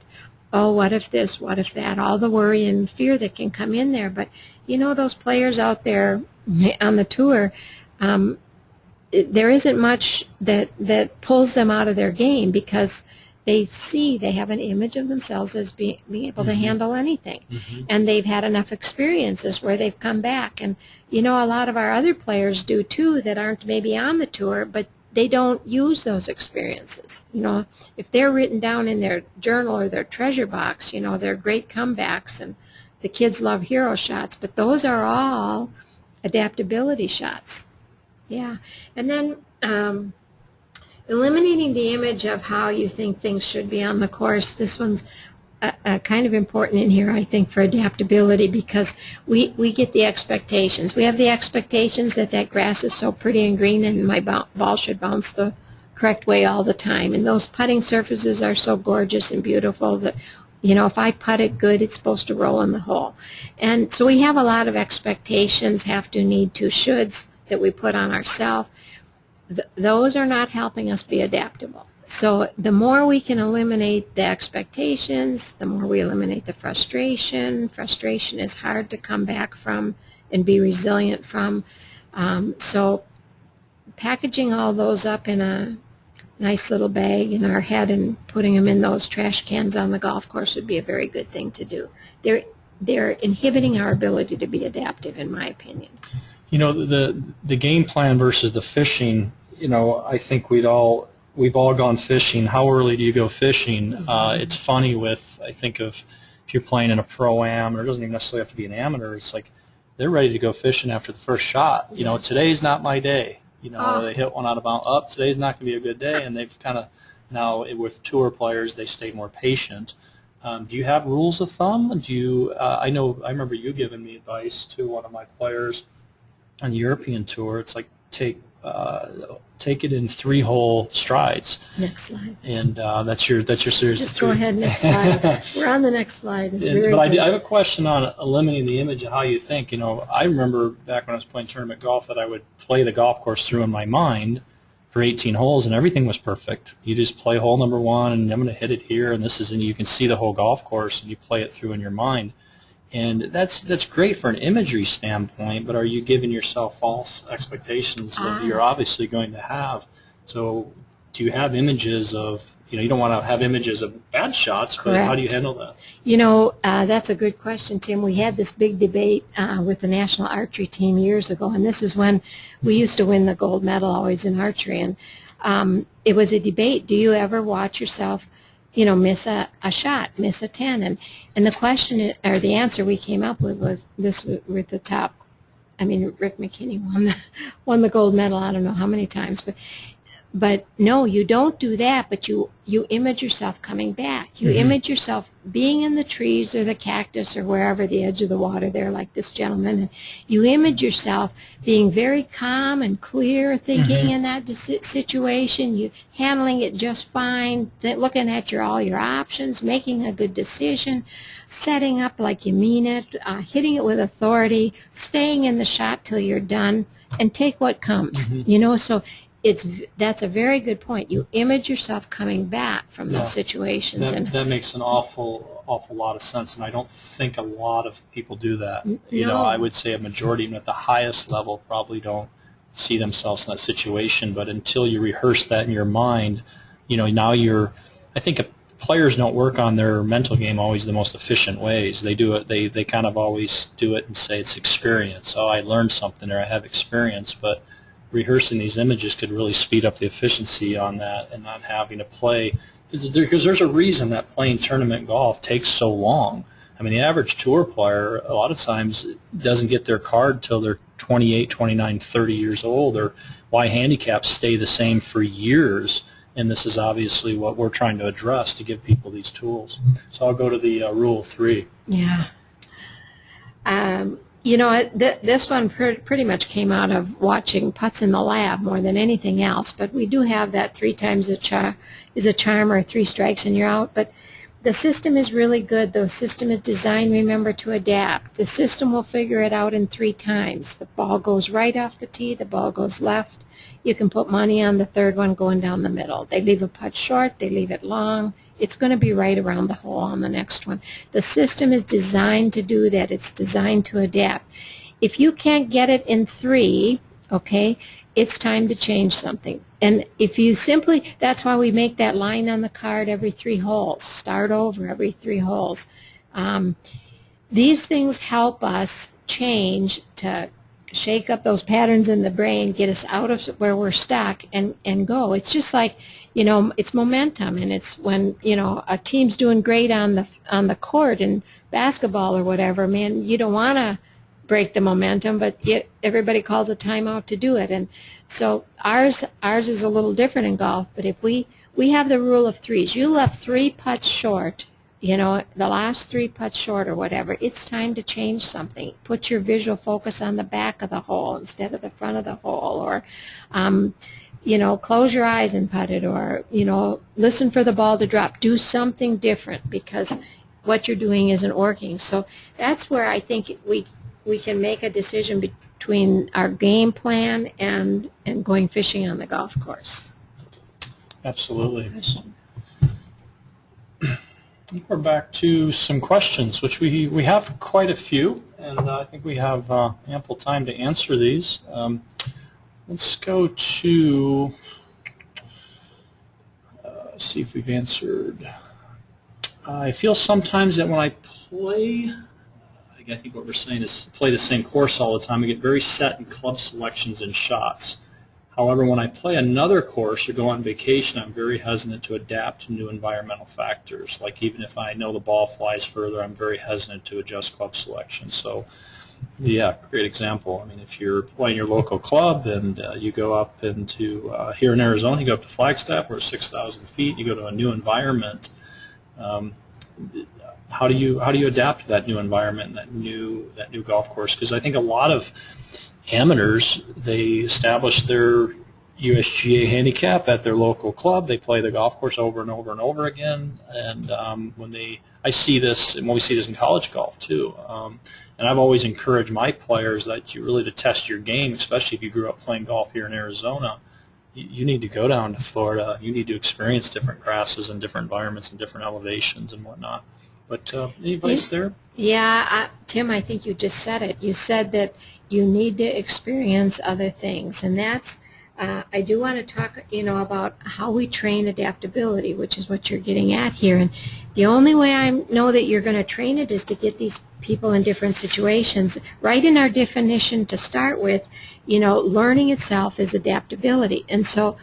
Oh, what if this, what if that, all the worry and fear that can come in there. But those players out there on the tour, there isn't much that pulls them out of their game, because they have an image of themselves as being able to handle anything. And they've had enough experiences where they've come back. And, a lot of our other players do too that aren't maybe on the tour, but they don't use those experiences. If they're written down in their journal or their treasure box, they're great comebacks, and the kids love hero shots, but those are all adaptability shots. Yeah. And then eliminating the image of how you think things should be on the course. This one's kind of important in here, I think, for adaptability, because we get the expectations. We have the expectations that grass is so pretty and green and my ball should bounce the correct way all the time. And those putting surfaces are so gorgeous and beautiful that, if I putt it good, it's supposed to roll in the hole. And so we have a lot of expectations, have to, need to, shoulds that we put on ourselves. Those are not helping us be adaptable. So the more we can eliminate the expectations, the more we eliminate the frustration. Frustration is hard to come back from and be resilient from. So packaging all those up in a nice little bag in our head and putting them in those trash cans on the golf course would be a very good thing to do. They're inhibiting our ability to be adaptive, in my opinion. The game plan versus the fishing, I think we've all gone fishing. How early do you go fishing? It's funny I think of if you're playing in a pro-am, or it doesn't even necessarily have to be an amateur, it's like they're ready to go fishing after the first shot. Today's not my day. They hit one out of bounds. Today's not going to be a good day, and they've kind of, now with tour players, they stay more patient. Do you have rules of thumb? I remember you giving me advice to one of my players on the European tour. It's like take it in 3-hole strides. Next slide. And that's your series. Just go ahead, next slide. We're on the next slide. It's very but good. I have a question on eliminating the image of how you think. I remember back when I was playing tournament golf that I would play the golf course through in my mind for 18 holes, and everything was perfect. You just play hole number 1, and I'm going to hit it here, and you can see the whole golf course, and you play it through in your mind. And that's great for an imagery standpoint, but are you giving yourself false expectations that you're obviously going to have? So do you have images of, you don't want to have images of bad shots, but Correct. How do you handle that? That's a good question, Tim. We had this big debate with the national archery team years ago, and this is when we used to win the gold medal always in archery. And it was a debate. Do you ever watch yourself miss a shot, miss a 10? And the question, or the answer we came up with was this with the top I mean, Rick McKinney won the gold medal, I don't know how many times, but no, you don't do that, but you image yourself coming back. You image yourself being in the trees or the cactus or wherever, the edge of the water there, like this gentleman, and you image yourself being very calm and clear, thinking in that situation, you handling it just fine, looking at all your options, making a good decision, setting up like you mean it, hitting it with authority, staying in the shot till you're done, and take what comes. You know, so that's a very good point. You image yourself coming back from those situations. That makes an awful lot of sense, and I don't think a lot of people do that. You No. know, I would say a majority, even at the highest level, probably don't see themselves in that situation. But until you rehearse that in your mind, you know, now I think players don't work on their mental game always the most efficient ways. They do it. They kind of always do it and say it's experience. Oh, I learned something, or I have experience, but rehearsing these images could really speed up the efficiency on that and not having to play, because there's a reason that playing tournament golf takes so long. I mean, the average tour player a lot of times doesn't get their card till they're 28, 29, 30 years old, or why handicaps stay the same for years, and this is obviously what we're trying to address to give people these tools. So I'll go to the rule of three. Yeah. You know, this one pretty much came out of watching Putts in the Lab more than anything else, but we do have that 3 times is a charm, or 3 strikes and you're out. But the system is really good. The system is designed, remember, to adapt. The system will figure it out in 3 times. The ball goes right off the tee, the ball goes left. You can put money on the 3rd one going down the middle. They leave a putt short, they leave it long. It's going to be right around the hole on the next one. The system is designed to do that. It's designed to adapt. If you can't get it in 3, okay, it's time to change something. And if you simply, that's why we make that line on the card every 3 holes. Start over every 3 holes. These things help us change to shake up those patterns in the brain, get us out of where we're stuck, and go. It's just like, you know, it's momentum, and it's when, you know, a team's doing great on the court in basketball or whatever, man, you don't want to break the momentum, but everybody calls a timeout to do it. And so ours is a little different in golf, but if we have the rule of 3s. You left 3 putts short, you know, the last 3 putts short or whatever, it's time to change something. Put your visual focus on the back of the hole instead of the front of the hole, or, you know, close your eyes and putt it, or, you know, listen for the ball to drop. Do something different because what you're doing isn't working. So that's where I think we can make a decision between our game plan and going fishing on the golf course. Absolutely. We're back to some questions, which we have quite a few, and I think we have ample time to answer these. Let's go to see if we've answered. I feel sometimes that when I play, I think what we're saying is play the same course all the time, I get very set in club selections and shots. However, when I play another course or go on vacation, I'm very hesitant to adapt to new environmental factors. Like even if I know the ball flies further, I'm very hesitant to adjust club selection. So, yeah, great example. I mean, if you're playing your local club and you go up into, here in Arizona, you go up to Flagstaff, where it's 6,000 feet, you go to a new environment, how do you adapt to that new environment and that new golf course? Because I think a lot of amateurs, they establish their USGA handicap at their local club. They play the golf course over and over and over again. And I see this, and we see this in college golf too. And I've always encouraged my players that you really, to test your game, especially if you grew up playing golf here in Arizona, you need to go down to Florida. You need to experience different grasses and different environments and different elevations and whatnot. But any advice there? Yeah, Tim, I think you just said it. You said that you need to experience other things, and that's, I do want to talk, you know, about how we train adaptability, which is what you're getting at here. And the only way I know that you're going to train it is to get these people in different situations. Right in our definition to start with, you know, learning itself is adaptability. And so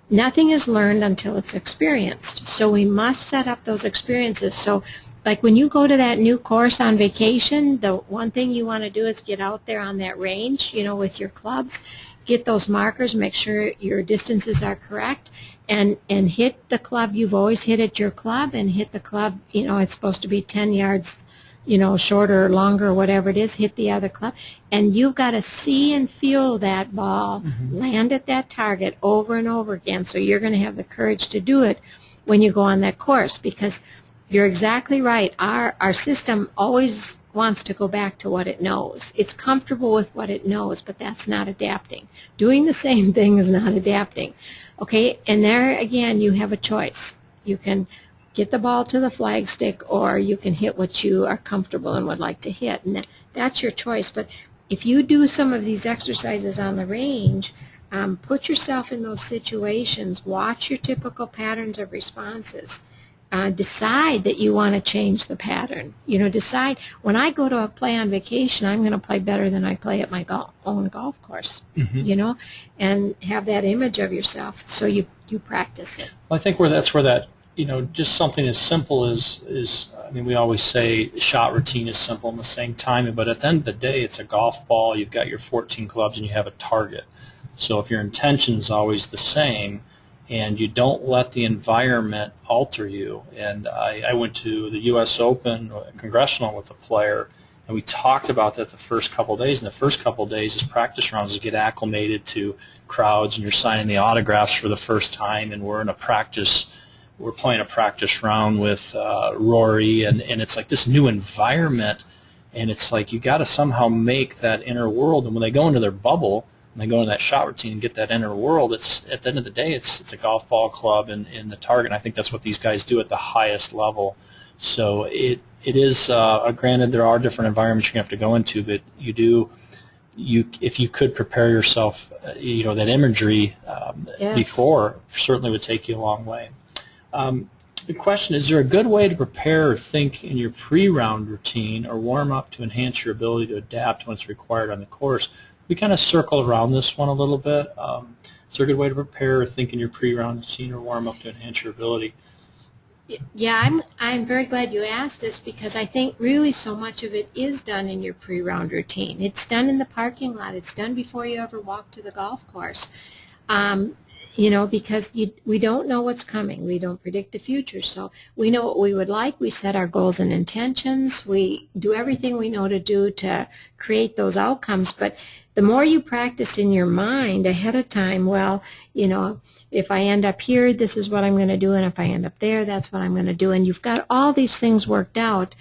nothing is learned until it's experienced. So we must set up those experiences. So like when you go to that new course on vacation, the one thing you want to do is get out there on that range, with your clubs, get those markers, make sure your distances are correct, and hit the club you've always hit at your club, and hit the club, it's supposed to be 10 yards, shorter or longer or whatever it is, hit the other club, and you've got to see and feel that ball land at that target over and over again, so you're going to have the courage to do it when you go on that course, because you're exactly right. Our system always wants to go back to what it knows. It's comfortable with what it knows, but that's not adapting. Doing the same thing is not adapting. Okay, and there again you have a choice. You can get the ball to the flagstick, or you can hit what you are comfortable and would like to hit, and that's your choice. But if you do some of these exercises on the range, put yourself in those situations, watch your typical patterns of responses. Decide that you want to change the pattern. Decide, when I go to play on vacation, I'm going to play better than I play at my own golf course, and have that image of yourself, so you practice it. Well, I think that's where that, just something as simple as we always say shot routine is simple in the same time, but at the end of the day, it's a golf ball, you've got your 14 clubs, and you have a target. So if your intention is always the same, and you don't let the environment alter you. And I went to the U.S. Open Congressional with a player, and we talked about that the first couple of days. And the first couple of days is practice rounds, you get acclimated to crowds, and you're signing the autographs for the first time, and we're playing a practice round with Rory, and it's like this new environment, and it's like you got to somehow make that inner world. And when they go into their bubble, and they go into that shot routine and get that inner world, it's at the end of the day, it's a golf ball, club, and the target. And I think that's what these guys do at the highest level. So it is, granted, there are different environments you're going to have to go into, but if you could prepare yourself, that imagery Yes. before, certainly would take you a long way. The question, is there a good way to prepare or think in your pre-round routine or warm up to enhance your ability to adapt when it's required on the course? We kind of circle around this one a little bit. Is there a good way to prepare or think in your pre-round routine or warm up to enhance your ability? Yeah, I'm very glad you asked this, because I think really so much of it is done in your pre-round routine. It's done in the parking lot. It's done before you ever walk to the golf course. Because we don't know what's coming. We don't predict the future. So we know what we would like. We set our goals and intentions. We do everything we know to do to create those outcomes. But the more you practice in your mind ahead of time, if I end up here, this is what I'm going to do, and if I end up there, that's what I'm going to do. And you've got all these things worked out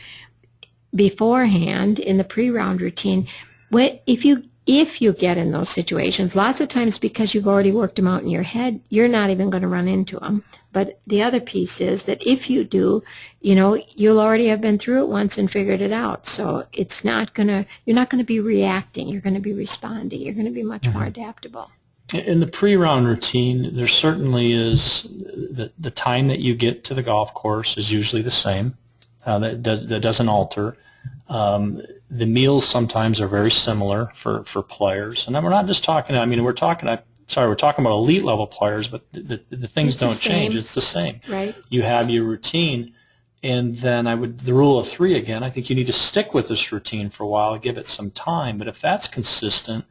beforehand in the pre-round routine. If you get in those situations, lots of times because you've already worked them out in your head, you're not even going to run into them. But the other piece is that if you do, you'll already have been through it once and figured it out. So you're not going to be reacting. You're going to be responding. You're going to be much more adaptable. In the pre-round routine, there certainly is the time that you get to the golf course is usually the same. That doesn't alter. The meals sometimes are very similar for players, and then we're not just talking. We're talking about elite level players, but the things don't change. It's the same. Right. You have your routine, and then the rule of three again. I think you need to stick with this routine for a while, give it some time. But if that's consistent,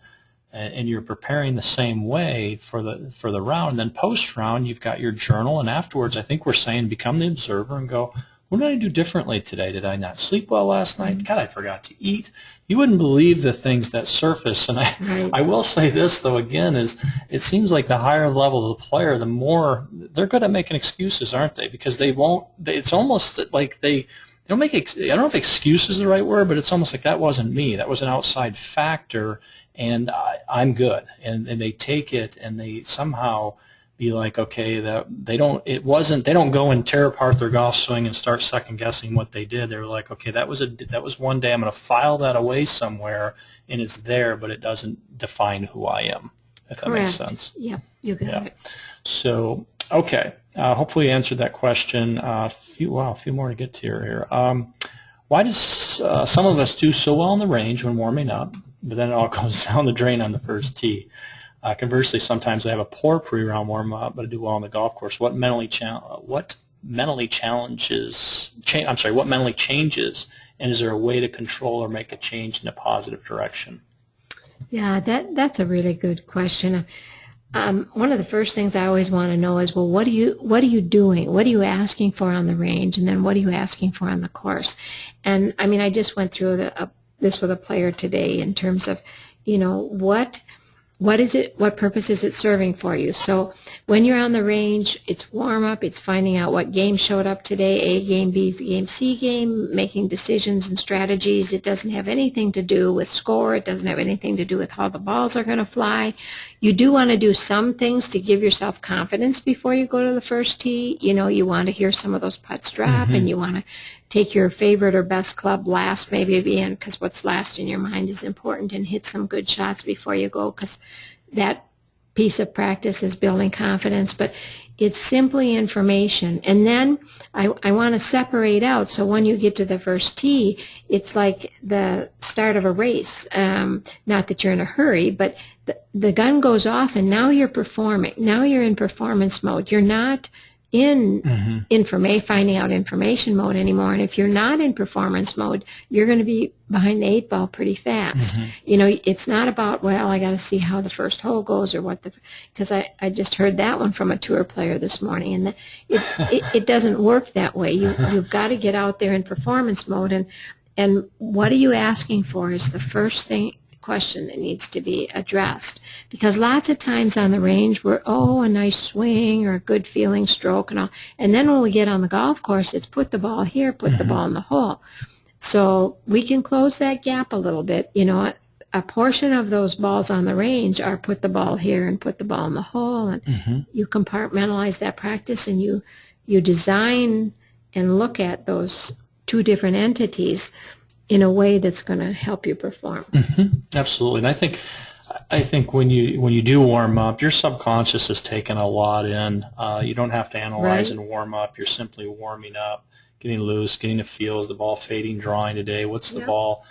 and you're preparing the same way for the round, then post round you've got your journal, and afterwards I think we're saying become the observer and go, what did I do differently today? Did I not sleep well last night? God, I forgot to eat. You wouldn't believe the things that surface. And I will say this, though, again, is it seems like the higher level of the player, the more they're good at making excuses, aren't they? Because it's almost like they don't make, I don't know if excuse is the right word, but it's almost like that wasn't me. That was an outside factor, and I'm good. And they take it and they somehow be like, okay, they don't go and tear apart their golf swing and start second guessing what they did. They're like, okay, that was one day. I'm going to file that away somewhere, and it's there, but it doesn't define who I am. If that makes sense. Yeah, you got it. So, okay, hopefully I answered that question. A few more to get to here. Why does some of us do so well on the range when warming up, but then it all goes down the drain on the first tee? Conversely, sometimes I have a poor pre-round warm-up, but I do well on the golf course. What mentally what mentally changes, and is there a way to control or make a change in a positive direction? Yeah, that's a really good question. One of the first things I always want to know is, well, what are you doing? What are you asking for on the range, and then what are you asking for on the course? And I mean, I just went through this with a player today in terms of, what is it? What purpose is it serving for you? So when you're on the range, it's warm up. It's finding out what game showed up today, A game, B game, C game, making decisions and strategies. It doesn't have anything to do with score. It doesn't have anything to do with how the balls are going to fly. You do want to do some things to give yourself confidence before you go to the first tee. You want to hear some of those putts drop, and you want to take your favorite or best club last, maybe in, because what's last in your mind is important, and hit some good shots before you go, because that piece of practice is building confidence. But it's simply information. And then I want to separate out, so when you get to the first tee, it's like the start of a race. Not that you're in a hurry, but the gun goes off, and now you're performing. Now you're in performance mode. You're not in finding out information mode anymore. And if you're not in performance mode, you're going to be behind the 8 ball pretty fast. It's not about, well, I got to see how the first hole goes, or because I just heard that one from a tour player this morning, and it doesn't work that way. You've got to get out there in performance mode, and what are you asking for is the first question that needs to be addressed, because lots of times on the range we're, a nice swing or a good feeling stroke and all, and then when we get on the golf course, it's put the ball here, put the ball in the hole. So we can close that gap a little bit. A portion of those balls on the range are put the ball here and put the ball in the hole, and you compartmentalize that practice, and you design and look at those two different entities in a way that's going to help you perform. Absolutely. And I think when you do warm up, your subconscious is taking a lot in. You don't have to analyze and warm up. You're simply warming up, getting loose, getting a feel. Is the ball fading, drawing today? What's the ball?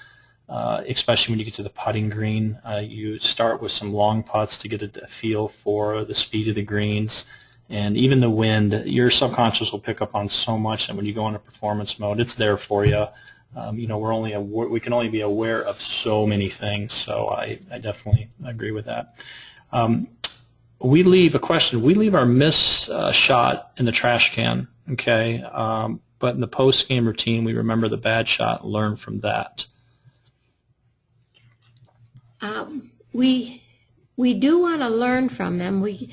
Especially when you get to the putting green, you start with some long putts to get a feel for the speed of the greens. And even the wind, your subconscious will pick up on so much, and when you go into performance mode, it's there for you. We can only be aware of so many things, so I definitely agree with that. We leave our missed shot in the trash can, okay? But in the post-game routine, we remember the bad shot and learn from that. We do want to learn from them. We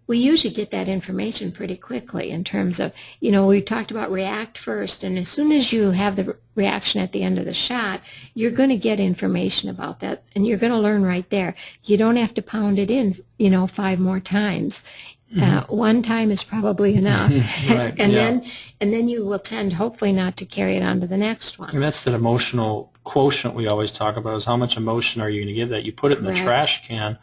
usually get that information pretty quickly in terms of, we talked about react first, and as soon as you have the reaction at the end of the shot, you're going to get information about that, and you're going to learn right there. You don't have to pound it in, 5 more times. One time is probably enough. Right, and then you will tend, hopefully, not to carry it on to the next one. And that's that emotional quotient we always talk about, is how much emotion are you going to give that? You put it in the trash can,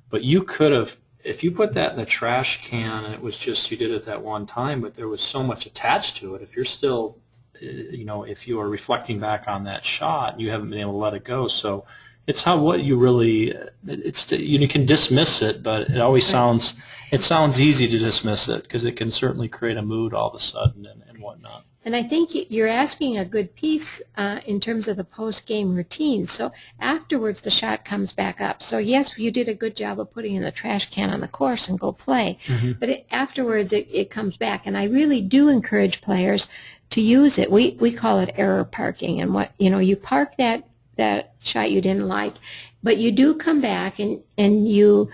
but you could have, if you put that in the trash can and it was just you did it that one time, but there was so much attached to it, if you're still, if you are reflecting back on that shot, you haven't been able to let it go. So it's what you really, you can dismiss it, but it always sounds easy to dismiss it, because it can certainly create a mood all of a sudden and whatnot. And I think you're asking a good piece in terms of the post-game routine. So afterwards, the shot comes back up. So yes, you did a good job of putting in the trash can on the course and go play. But afterwards, it comes back. And I really do encourage players to use it. We call it error parking. And you park that shot you didn't like, but you do come back and you,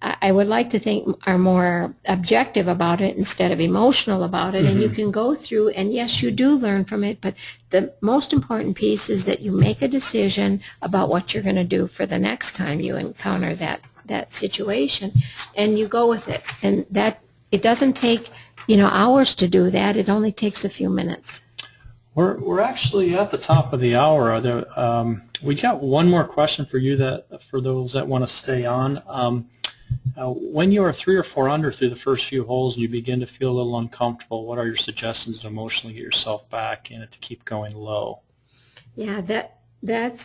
I would like to think, are more objective about it instead of emotional about it. And you can go through, and yes, you do learn from it, but the most important piece is that you make a decision about what you're going to do for the next time you encounter that situation, and you go with it. And that, it doesn't take, hours to do that. It only takes a few minutes. We're actually at the top of the hour. We got one more question for you, for those that want to stay on. When you are 3 or 4 under through the first few holes and you begin to feel a little uncomfortable, what are your suggestions to emotionally get yourself back in it to keep going low? Yeah,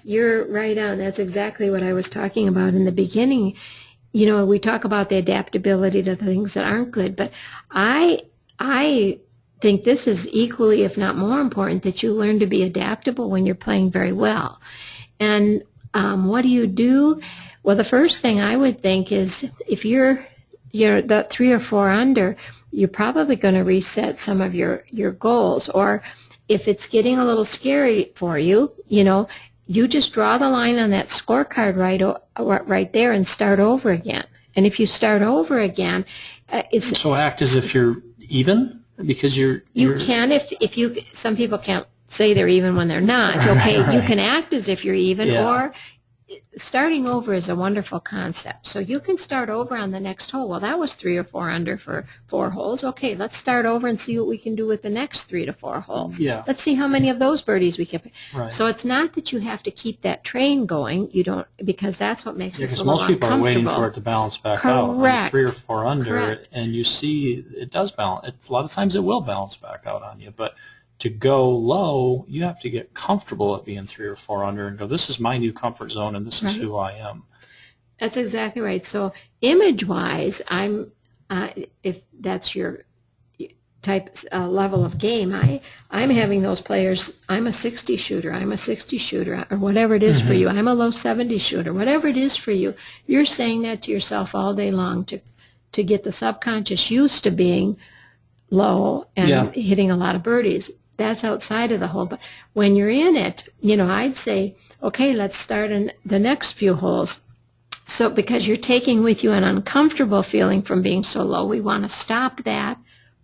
you're right on. That's exactly what I was talking about in the beginning. We talk about the adaptability to things that aren't good, but I I think this is equally, if not more important, that you learn to be adaptable when you're playing very well. And what do you do? Well, the first thing I would think is if you're the 3 or 4 under, you're probably going to reset some of your goals. Or if it's getting a little scary for you, you just draw the line on that scorecard right there and start over again. And if you start over again, So act as if you're even, because you can if you, some people can't say they're even when they're not. Okay, right. You can act as if you're even, yeah. Or starting over is a wonderful concept. So you can start over on the next hole. Well, that was 3 or 4 under for 4 holes. Okay, let's start over and see what we can do with the next 3 to 4 holes. Yeah. Let's see how many of those birdies we can. Right. So it's not that you have to keep that train going. You don't, because that's what makes us a little most people are waiting for it to balance back out. Correct. 3 or 4 under, Correct. And you see it does balance. A lot of times it will balance back out on you, but to go low, you have to get comfortable at being 3 or 4 under and go, this is my new comfort zone and this is who I am. That's exactly right. So image-wise, if that's your type level of game, I'm having those players, I'm a 60 shooter, I'm a 60 shooter, or whatever it is for you. I'm a low 70 shooter, whatever it is for you. You're saying that to yourself all day long to get the subconscious used to being low and hitting a lot of birdies. That's outside of the hole. But when you're in it, I'd say, okay, let's start in the next few holes. So because you're taking with you an uncomfortable feeling from being so low, we want to stop that,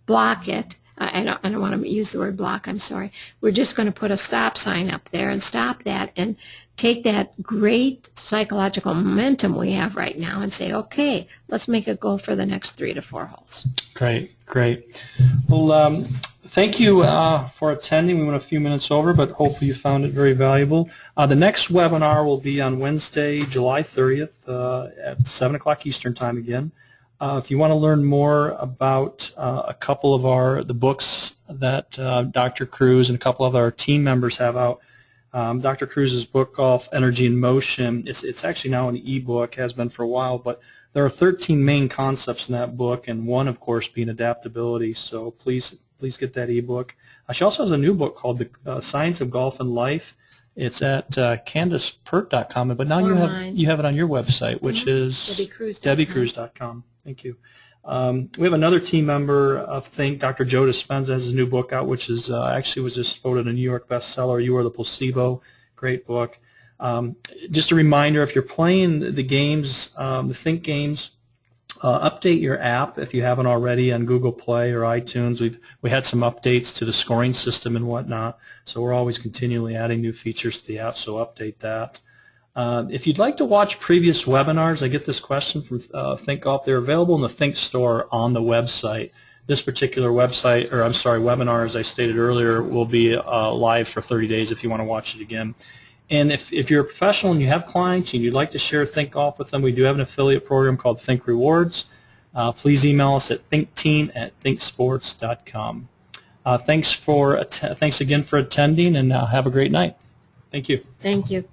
block it. I don't want to use the word block, I'm sorry. We're just going to put a stop sign up there and stop that and take that great psychological momentum we have right now and say, okay, let's make a goal for the next 3 to 4 holes. Great. Well, thank you for attending. We went a few minutes over, but hopefully you found it very valuable. The next webinar will be on Wednesday, July 30th at 7 o'clock Eastern Time again. If you want to learn more about a couple of the books that Dr. Cruz and a couple of our team members have out, Dr. Cruz's book, Golf, Energy, and Motion, it's actually now an e-book, has been for a while, but there are 13 main concepts in that book, and one, of course, being adaptability. So please get that e-book. She also has a new book called The Science of Golf and Life. It's at CandicePert.com, but now you have it on your website, which is DebbieCruz.com. Thank you. We have another team member of THINQ, Dr. Joe Dispenza, has his new book out, which is actually was just voted a New York bestseller. You Are the Placebo. Great book. Just a reminder, if you're playing the games, the THINQ games, update your app if you haven't already on Google Play or iTunes. We had some updates to the scoring system and whatnot, so we're always continually adding new features to the app, so update that. If you'd like to watch previous webinars, I get this question from THINQ Golf. They're available in the THINQ store on the website. This particular webinar, as I stated earlier, will be live for 30 days if you want to watch it again. And if you're a professional and you have clients and you'd like to share THINQ Golf with them, we do have an affiliate program called THINQ Rewards. Please email us at thinkteam@thinksports.com. Thanks again for attending, and have a great night. Thank you. Thank you.